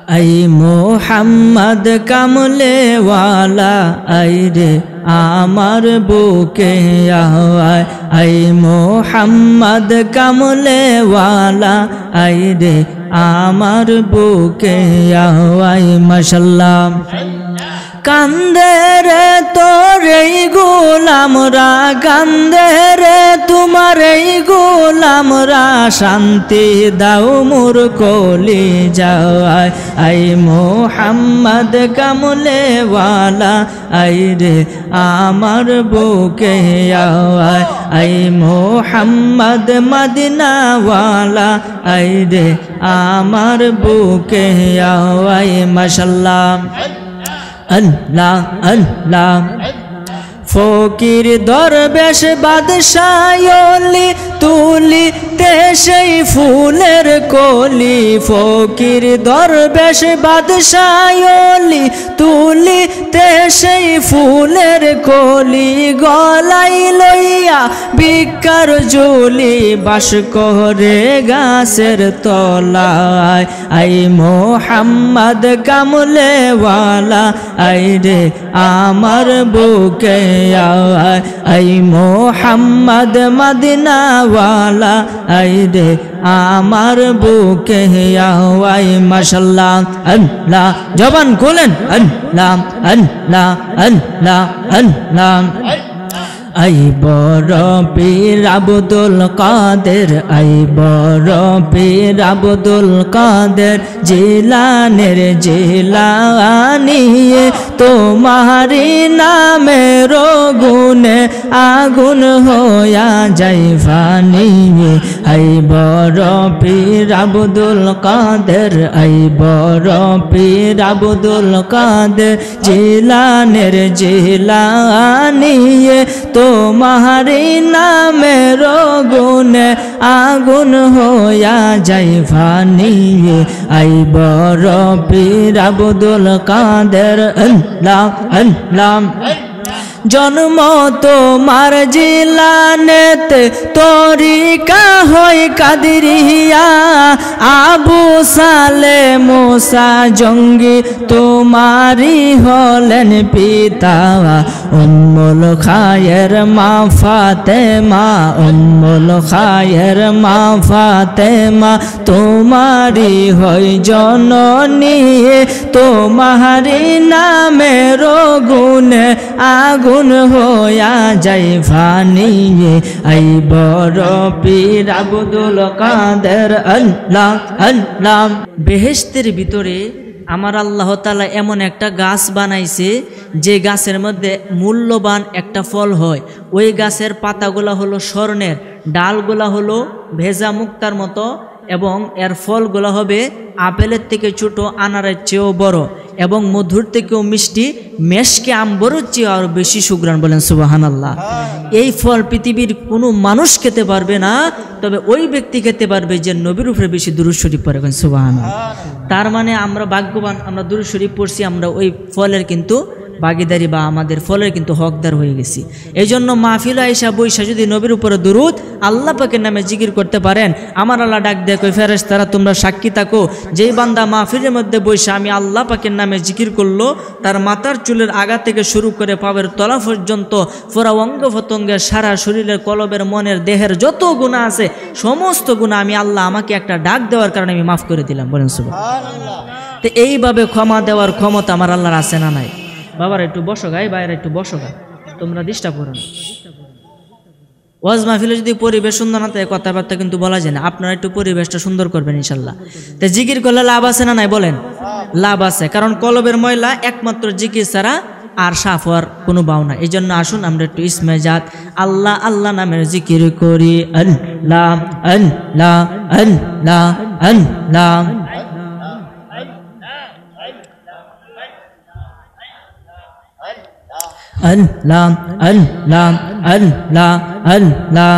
I Mohammad কামলে ওয়ালা I রে আমার বুকে আয় আই মোহাম্মদ কামলে ওয়ালা আই রে আমার বুকে আয় মাশাআল্লাহ কান্দে রে তোর এই গোলামরা কান্দে রে তোমার এই গোলামরা শান্তি দাও মোর কলি যায় আই মোহাম্মদ কামলে ওয়ালা আই রে আমার বুকে আয় আই মোহাম্মদ মদিনা ওয়ালা আই রে আমার বুকে আয় মাশাআল্লাহ আল্লাহ আল্লাহ ফকির দরবেশ বাদশায়লি তুলি তে সেই ফুলের কলি ফকির দরবেশ বাদশায়লি তুলি তে সেই ফুলের কলি গলাই লইয়া বিকার জুলি বাস করে গাছের তলায় আই মোহাম্মদ কামলে ওয়ালা আই রে আমার বুকে আয় আই মোহাম্মদ মদিনা ওয়ালা আই রে আমার বুকে আয় মাশাআল্লাহ আল্লাহ জবান খোলেন আল্লাহ আল্লাহ আল্লাহ আল্লাহ আই বড় পীর আব্দুল কাদের আই বড় পীর আব্দুল কাদের জিলানের জিলানি তোমারি নামের গুণে আগুন হইয়া যাই ফানি আই বড় পীর আব্দুল কাদের আই বড় পীর আব্দুল কাদের জিলানের জিলানি তোমারি নামের গুণে আগুন হইয়া যাই ফানি আই বড় পীর আব্দুল কাদের আল্লাহ আল্লাহ জন্ম তোমার জিলানেতে তরিকা হয় কাদিরিয়া আবু সালে মুসা জঙ্গি তোমারি হলেন পিতা উম্মুল খায়ের মা ফাতেমা উম্মুল খায়ের মা ফাতেমা তোমারি হয় জননী তোমারি নামের গুণে আগুন হইয়া যাই ফানি আই বড় পীর আব্দুল কাদের আল্লাহ আল্লাহ বেহেশতের ভিতরে আমার আল্লাহ তাআলা এমন একটা গাছ বানাইছে যে গাছের মধ্যে মূল্যবান একটা ফল হয় ওই গাছের পাতাগুলা হলো স্বর্ণের ডালগুলা হলো ভেজা মুক্তার মতো এবং এর ফলগুলো হবে আপেলের থেকে ছোট আনারের চেয়েও বড় এবং মধুর থেকেও মিষ্টি মেশকে আম্বরের চেয়ে আরও বেশি সুঘ্রাণ বলেন সুবহানাল্লাহ এই ফল পৃথিবীর কোনো মানুষ খেতে পারবে না তবে ওই ব্যক্তি খেতে পারবে যে নবীর উপরে বেশি দুরূদ শরীফ পড়ে সুবহানাল্লাহ তার মানে আমরা ভাগ্যবান আমরা দুরূদ শরীফ পড়ছি আমরা ওই ফলের কিন্তু ভাগিদারি বা আমাদের ফলের কিন্তু হকদার হয়ে গেছি এই জন্য মাহফিল আয়েশা বৈশা যদি নবীর উপরে দুরূদ আল্লাহ পাকের নামে জিকির করতে পারেন আমার আল্লাহ ডাক দেয় কই ফেরেশতারা তোমরা সাক্ষী থাকো যেই বান্দা মাহফিলের মধ্যে বৈশা আমি আল্লাহ পাকের নামে জিকির করলো তার মাথার চুলের আগা থেকে শুরু করে পায়ের তলা পর্যন্ত পুরা অঙ্গ প্রত্যঙ্গের সারা শরীরের কলবের মনের দেহের যত গুনাহ আছে সমস্ত গুনাহ আমি আল্লাহ আমাকে একটা ডাক দেওয়ার কারণে আমি মাফ করে দিলাম বলেন সুবহানাল্লাহ তো এইভাবে ক্ষমা দেওয়ার ক্ষমতা আমার আল্লাহর আছে না নাই বাবার একটু বসো গাই বাইরে একটু বসো গা তোমরা ডিস্টার্ব করো না ওয়াজ মাহফিলে যদি পরিবেশ সুন্দর না থাকে কথাবার্তা কিন্তু বলা যায় না আপনারা একটু পরিবেশটা সুন্দর করবেন ইনশাল্লাহ তো জিকির করলে লাভ আছে না নাই বলেন লাভ আছে কারণ কলবের ময়লা একমাত্র জিকির ছাড়া আর সাফ হওয়ার কোনো ভাবনা এই জন্য আসুন আমরা একটু ইসমে জাত আল্লাহ আল্লাহ নামের জিকির করি আল্লাহ আল্লাহ আল্লাহ আল্লাহ আল্লাহ আল্লাহ আল্লাহ আল্লাহ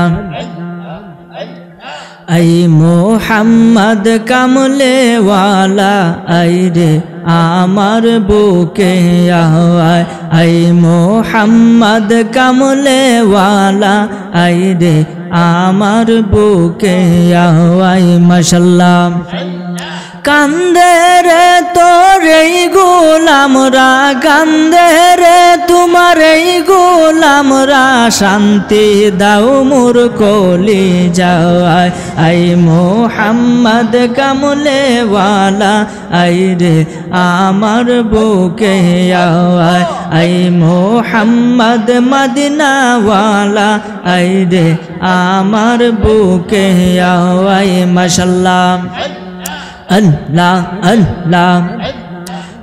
আই মোহাম্মদ কামলে ওয়ালা আই রে আমার বুকে আয় আই মোহাম্মদ কামলে ওয়ালা আই রে আমার বুকে আয় মাশাআল্লাহ কান্দে রে তো গোলামরা কান্দে রে তোমার এই গোলামরা শান্তি দাও মোর কলি যায় আই মোহাম্মদ কামলে ওয়ালা আই রে আমার বুকে আয় আই মোহাম্মদ মদিনা ওয়ালা আই রে আমার বুকে আয় মাশাআল্লাহ আল্লাহ আল্লাহ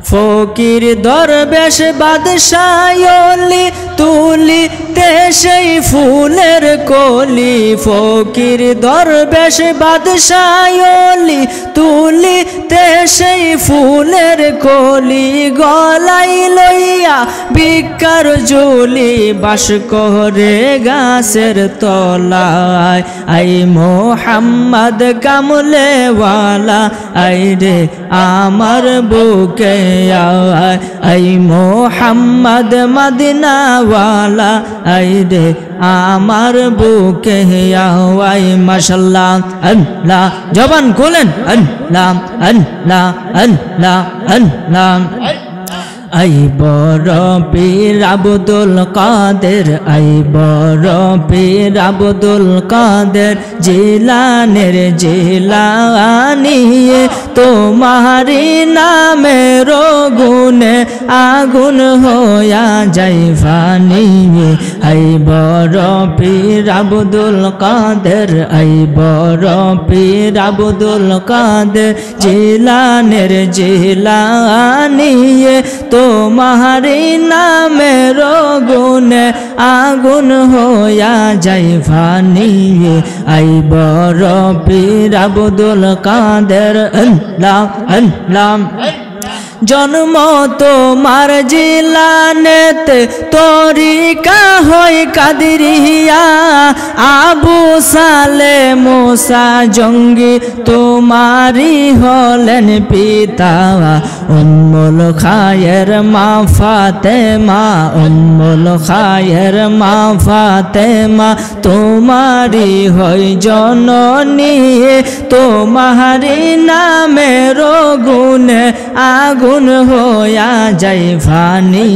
ফকির দরবেশ বাদশায়লি তুলি তে সেই ফুলের কলি ফকির দরবেশ বাদশায়লি তুলি তে সেই ফুলের কলি গলাই লইয়া বিকার জুলি বাস করে গাছের তলায় আই মোহাম্মদ কামলে ওয়ালা আই রে আমার বুকে আই মোহাম্মদ মদিনা ওয়ালা আই রে আমার বুকে আই মাশাআল্লাহ আল্লাহ জবান খুলেন আল্লাহ আল্লাহ আল্লাহ আল্লাহ আই বড় পীর আব্দুল কাদের আই বড় পীর আব্দুল কাদের জিলানের জিলানি তোমারি নামের গুণে আগুন হইয়া যাই ফানি আই বড় পীর আব্দুল কাদের আই বড় পীর আব্দুল কাদের জিলানের জিলানি তোমারি নামের গুণে আগুন হইয়া যাই ফানি আই বড় পীর আব্দুল কাদের আল্লাহ আল্লাহ জন্ম তোমার জিলানেতে তরিকা হয় কাদরিয়া আবু সালে মুসা জঙ্গি তোমারি হলেন পিতা উম্মুল খায়ের মা ফাতেমা উম্মুল খায়ের মা ফাতেমা তোমারি হয় জননী তোমারি নামের গুণে আগুন হইয়া যাই ফানি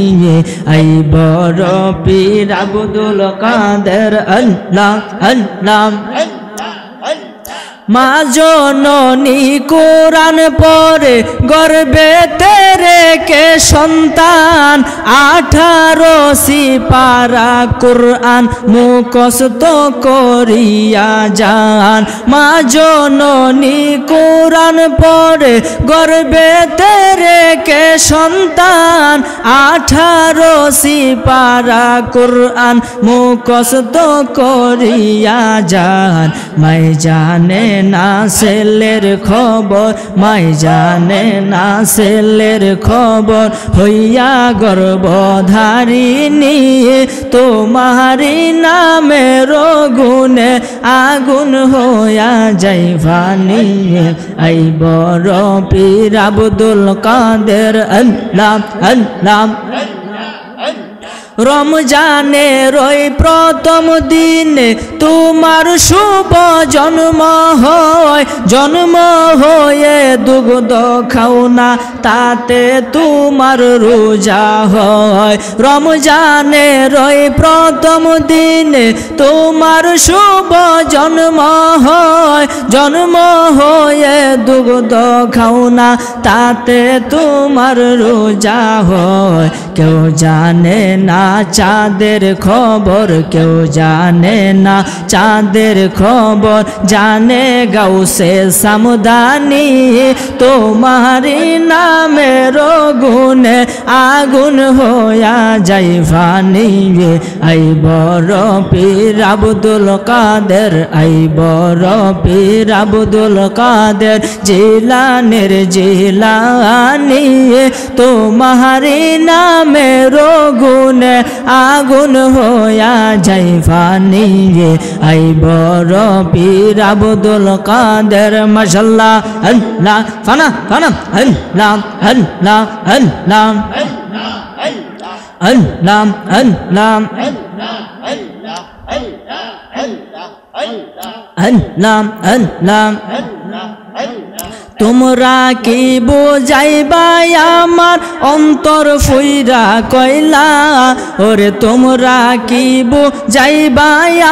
আই বড় পীর আব্দুল কাদের আল্লাহ আল্লাহ মা জননী কোরআন পড়ে গর্বে তেরে কে সন্তান 18 সিপারা কোরআন মুখস্থ করিয়া যান মা জননী কোরআন পড়ে গর্বে তেরে কে সন্তান 18 সিপারা কোরআন মুখস্থ করিয়া যান মাই জানে না ছেলের খবর মাই জানে না ছেলের খবর হইয়া গর্ভধারিণী তোমারি নামের গুণে আগুন হইয়া যাই ফানি আই বড় পীর আব্দুল কাদের আল্লাহ আল্লাহ রমজানের ওই প্রথম দিনে তোমার শুভ জন্ম হয় জন্ম হয়ে দুগ্ধ খাও না তাতে তোমার রোজা হয় রমজানের ওই প্রথম দিনে তোমার শুভ জন্ম হয় জন্ম হয়ে দুগ্ধ খাও না তাতে তোমার রোজা হয় কেউ জানে না চাঁদের খবর কেউ জানে না চাঁদের খবর জানে গাউসে সামদানি তোমারি নামের গুণে আগুন হইয়া যাই ফানি আই বড় পীর আব্দুল কাদের আই বড় পীর আব্দুল কাদের জিলানের জিলানি তোমারি নামের গুণে আগুন হইয়া যাই ফানি আই বড় পীর আব্দুল কাদের মাশাআল্লাহ আল্লাহ ফানা ফানা আল্লাহ আল্লাহ আল্লাহ আল্লাহ আল্লাহ আল্লাহ আল্লাহ তোমরা কি বুঝাইবা আমার অন্তর ফুইরা কইলা ওরে তোমরা কি বুঝাইবা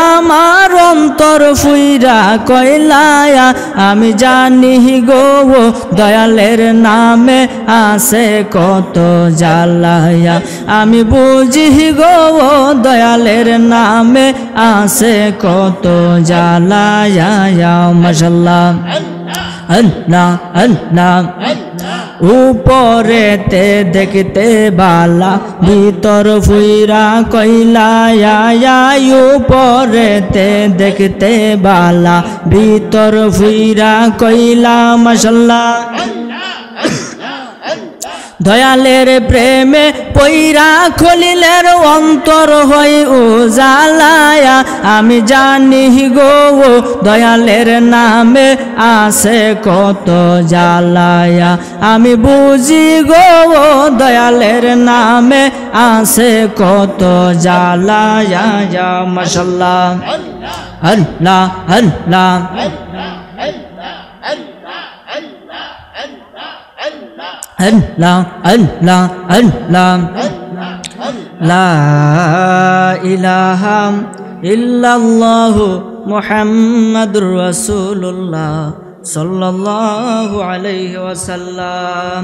আমার অন্তর ফুইরা কইলা আমি জানি গো দয়ালের নামে আছে কত জ্বালায়া আমি বুঝি গো দয়ালের নামে আছে কত জ্বালায়া মাশাআল্লাহ আল্লাহ আল্লাহ উপরেতে দেখতে বালা ভিতর ফুইরা কইলা উপরেতে দেখতে বালা ভিতর ফুইরা কইলা মাশাআল্লাহ দয়ালের প্রেমে পইরা খলিলের অন্তর হই উজালায়া আমি জানি গো দয়ালের নামে আছে কত জ্বালায়া আমি বুঝি গো দয়ালের নামে আছে কত জ্বালায়া মাশাআল্লাহ আল্লাহ আল্লাহ আল্লাহ আল্লাহ আল্লাহ লা ইলাহা ইল্লাল্লাহু মুহাম্মাদুর রাসূলুল্লাহ সাল্লাল্লাহু আলাইহি ওয়াসাল্লাম।